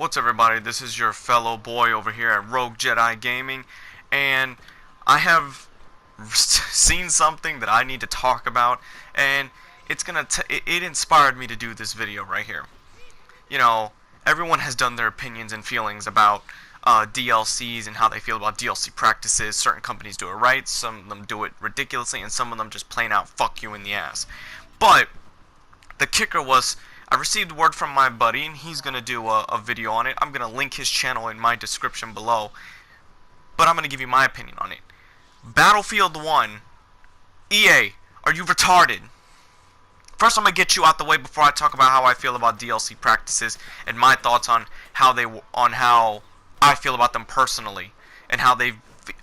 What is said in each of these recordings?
What's up, everybody? This is your fellow boy over here at Rogue Jedi Gaming, and I have seen something that I need to talk about, and it inspired me to do this video right here. You know, everyone has done their opinions and feelings about DLCs and how they feel about DLC practices. Certain companies do it right, some of them do it ridiculously, and some of them just plain out fuck you in the ass. But the kicker was, I received word from my buddy, and he's going to do a video on it. I'm going to link his channel in my description below, but I'm going to give you my opinion on it. Battlefield 1, EA, are you retarded? First, I'm going to get you out the way before I talk about how I feel about DLC practices and my thoughts on how I feel about them personally, and how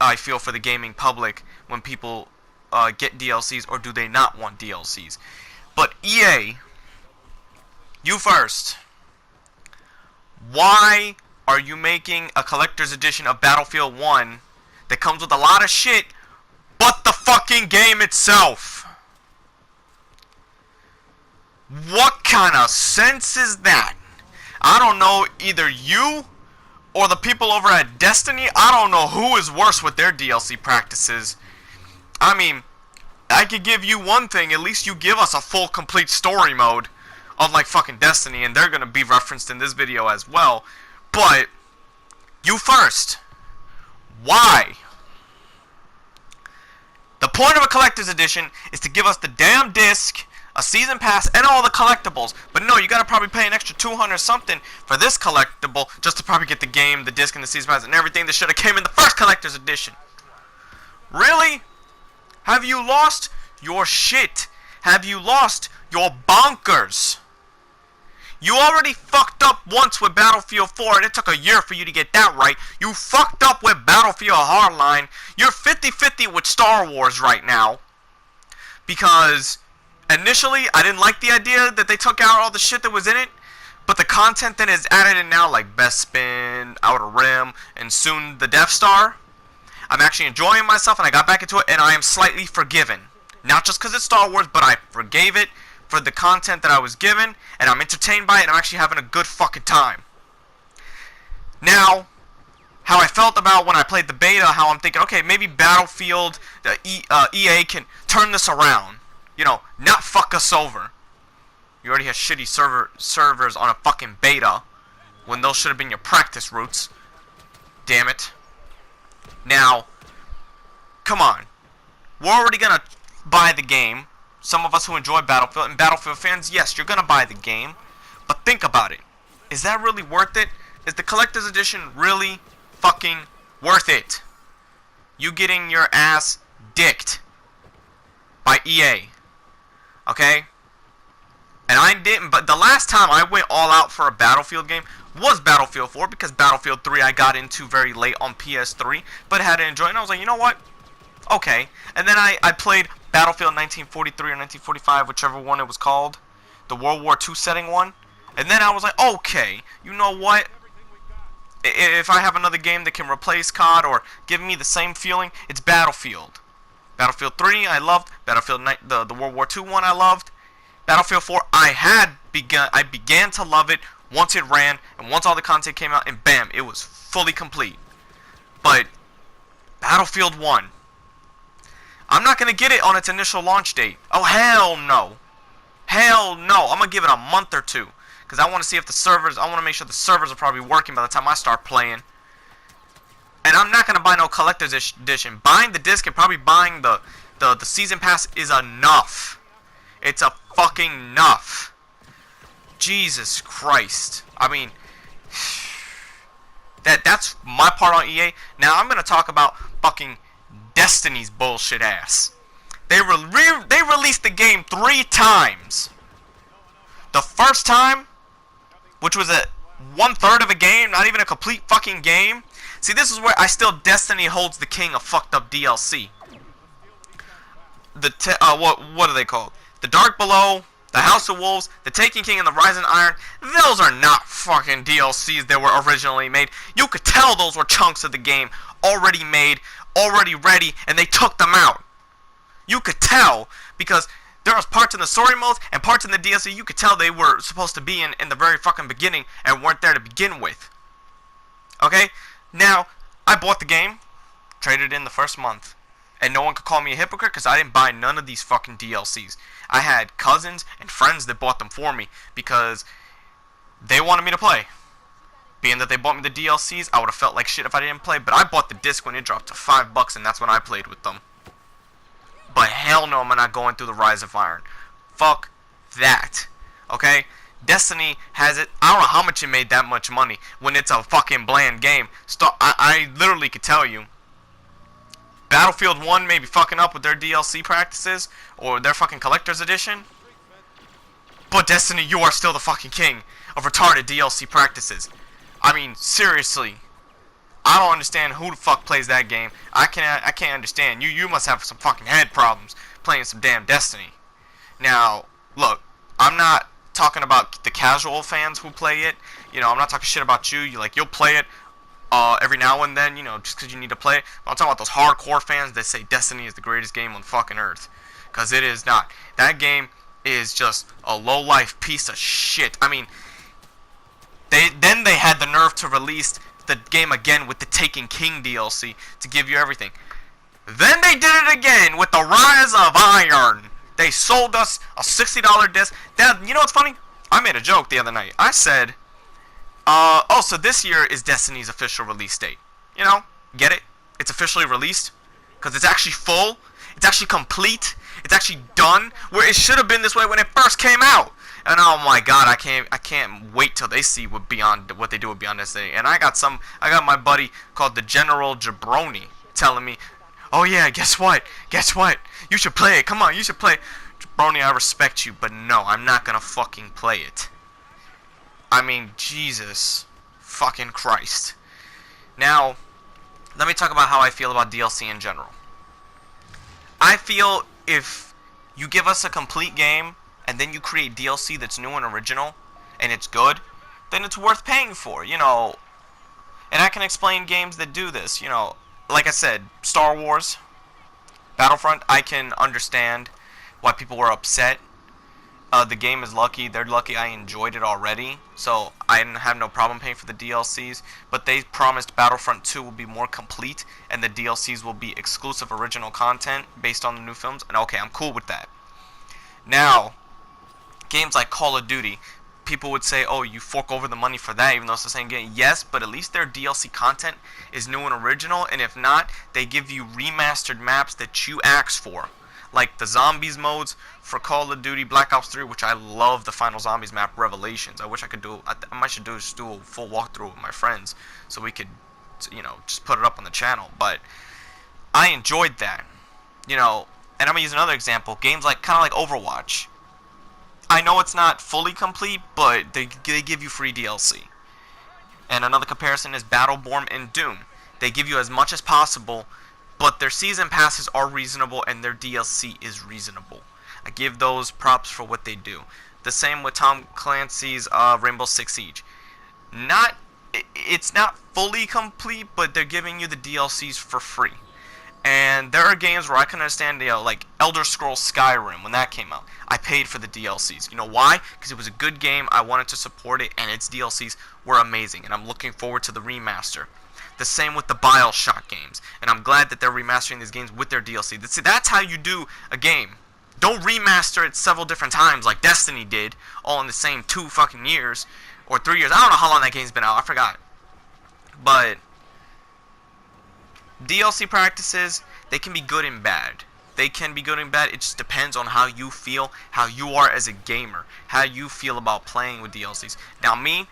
I feel for the gaming public when people get DLCs, or do they not want DLCs. But EA, you first. Why are you making a collector's edition of Battlefield 1 that comes with a lot of shit but the fucking game itself? What kind of sense is that? I don't know, either you or the people over at Destiny. I don't know who is worse with their DLC practices. I mean, I could give you one thing, at least you give us a full complete story mode, unlike fucking Destiny, and they're gonna be referenced in this video as well. But you first. Why? The point of a collector's edition is to give us the damn disc, a season pass, and all the collectibles. But no, you gotta probably pay an extra 200 something for this collectible just to probably get the game, the disc, and the season pass, and everything that should have came in the first collector's edition. Really? Have you lost your shit? Have you lost your bonkers? You already fucked up once with Battlefield 4, and it took a year for you to get that right. You fucked up with Battlefield Hardline. You're 50-50 with Star Wars right now. Because initially, I didn't like the idea that they took out all the shit that was in it. But the content that is added in now, like Bespin, Outer Rim, and soon the Death Star, I'm actually enjoying myself, and I got back into it, and I am slightly forgiven. Not just because it's Star Wars, but I forgave it for the content that I was given, and I'm entertained by it, and I'm actually having a good fucking time. Now, how I felt about when I played the beta, how I'm thinking, okay, maybe Battlefield, EA can turn this around. You know, not fuck us over. You already have shitty servers on a fucking beta, when those should have been your practice routes. Damn it. Now, come on. We're already gonna buy the game. Some of us who enjoy Battlefield, and Battlefield fans, yes, you're gonna buy the game. But think about it. Is that really worth it? Is the collector's edition really fucking worth it? You getting your ass dicked by EA. Okay? And I didn't, but the last time I went all out for a Battlefield game was Battlefield 4, because Battlefield 3 I got into very late on PS3, but had to enjoy it, and I was like, you know what? Okay. And then I played Battlefield 1943 or 1945, whichever one it was called, the World War II setting one, and then I was like, okay, you know what? If I have another game that can replace COD or give me the same feeling, it's Battlefield. Battlefield 3 I loved, Battlefield the World War II one I loved. Battlefield 4 I began to love it once it ran, and once all the content came out, and bam, it was fully complete. But Battlefield 1, I'm not going to get it on its initial launch date. Oh, hell no. Hell no. I'm going to give it a month or two, because I want to see if the servers, I want to make sure the servers are probably working by the time I start playing. And I'm not going to buy no collector's edition. Buying the disc and probably buying the season pass is enough. It's a fucking enough. Jesus Christ. I mean, that's my part on EA. Now I'm going to talk about fucking Destiny's bullshit ass. They released the game 3 times. The first time, which was a 1/3 of a game, not even a complete fucking game. See, this is where Destiny holds the king of fucked up DLC. What are they called? The Dark Below, the House of Wolves, the Taken King, and the Rising Iron. Those are not fucking DLCs that were originally made. You could tell those were chunks of the game already made, already ready, and they took them out. You could tell, because There was parts in the story modes and parts in the DLC you could tell they were supposed to be in the very fucking beginning and weren't there to begin with. Okay? Now, I bought the game, traded in the first month, and no one could call me a hypocrite because I didn't buy none of these fucking DLCs. I had cousins and friends that bought them for me because they wanted me to play. Being that they bought me the DLCs, I would have felt like shit if I didn't play, but I bought the disc when it dropped to $5 and that's when I played with them. But hell no, I'm not going through the Rise of Iron. Fuck that. Okay? Destiny has it. I don't know how much it made that much money when it's a fucking bland game. I literally could tell you. Battlefield 1 may be fucking up with their DLC practices or their fucking collector's edition. But Destiny, you are still the fucking king of retarded DLC practices. I mean, seriously. I don't understand who the fuck plays that game. I can't understand. You must have some fucking head problems playing some damn Destiny. Now, look, I'm not talking about the casual fans who play it. You know, I'm not talking shit about you. You'll play it every now and then, you know, just because you need to play it. I'm talking about those hardcore fans that say Destiny is the greatest game on fucking earth. Because it is not. That game is just a low-life piece of shit. I mean, they had the nerve to release the game again with the Taken King DLC to give you everything. Then they did it again with the Rise of Iron. They sold us a $60 disc. You know what's funny? I made a joke the other night. I said, oh, so this year is Destiny's official release date. You know, get it? It's officially released because it's actually full. It's actually complete. It's actually done. Where it should have been this way when it first came out. And oh my god, I can't wait till they see what they do with Beyond Destiny. And I got my buddy called the General Jabroni telling me, oh yeah, guess what? Guess what? You should play it. Come on, you should play it. Jabroni, I respect you, but no, I'm not gonna fucking play it. I mean, Jesus fucking Christ. Now, let me talk about how I feel about DLC in general. I feel if you give us a complete game and then you create DLC that's new and original and it's good, then it's worth paying for, you know. And I can explain games that do this, you know. Like I said, Star Wars, Battlefront, I can understand why people were upset. The game is lucky. They're lucky I enjoyed it already, so I didn't have no problem paying for the DLCs. But they promised Battlefront 2 will be more complete, and the DLCs will be exclusive original content based on the new films. And okay, I'm cool with that. Now, games like Call of Duty, people would say, oh, you fork over the money for that even though it's the same game. Yes, but at least their DLC content is new and original, and if not, they give you remastered maps that you asked for. Like the Zombies modes for Call of Duty Black Ops 3, which I love the Final Zombies map, Revelations. I wish I could do, I might should do a full walkthrough with my friends so we could, you know, just put it up on the channel. But I enjoyed that, you know. And I'm going to use another example, games like, kind of like Overwatch. I know it's not fully complete, but they give you free DLC. And another comparison is Battleborn and Doom. They give you as much as possible, but their season passes are reasonable and their DLC is reasonable. I give those props for what they do. The same with Tom Clancy's Rainbow Six Siege. It's not fully complete, but they're giving you the DLCs for free. And there are games where I can understand, you know, like Elder Scrolls Skyrim, when that came out. I paid for the DLCs. You know why? Because it was a good game, I wanted to support it, and its DLCs were amazing. And I'm looking forward to the remaster. The same with the BioShock games. And I'm glad that they're remastering these games with their DLC. That's how you do a game. Don't remaster it several different times like Destiny did, all in the same 2 fucking years. Or 3 years. I don't know how long that game's been out. I forgot. But DLC practices, they can be good and bad. They can be good and bad. It just depends on how you feel, how you are as a gamer, how you feel about playing with DLCs. Now me,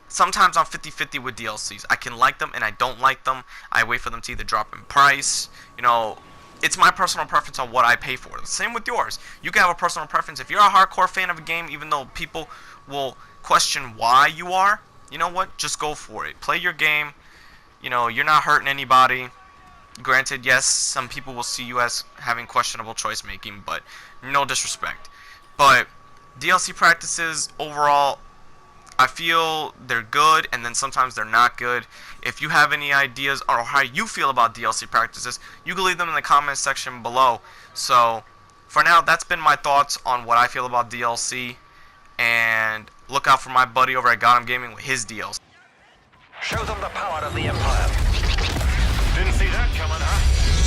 sometimes I'm 50-50 with DLCs. I can like them and I don't like them. I wait for them to either drop in price. You know, it's my personal preference on what I pay for. Same with yours. You can have a personal preference. If you're a hardcore fan of a game, even though people will question why you are, you know what? Just go for it. Play your game. You know, you're not hurting anybody. Granted, yes, some people will see you as having questionable choice making, but no disrespect. But DLC practices, overall, I feel they're good, and then sometimes they're not good. If you have any ideas or how you feel about DLC practices, you can leave them in the comments section below. So, for now, that's been my thoughts on what I feel about DLC. And look out for my buddy over at Gotham Gaming with his DLC. Show them the power of the Empire. Didn't see that coming, huh?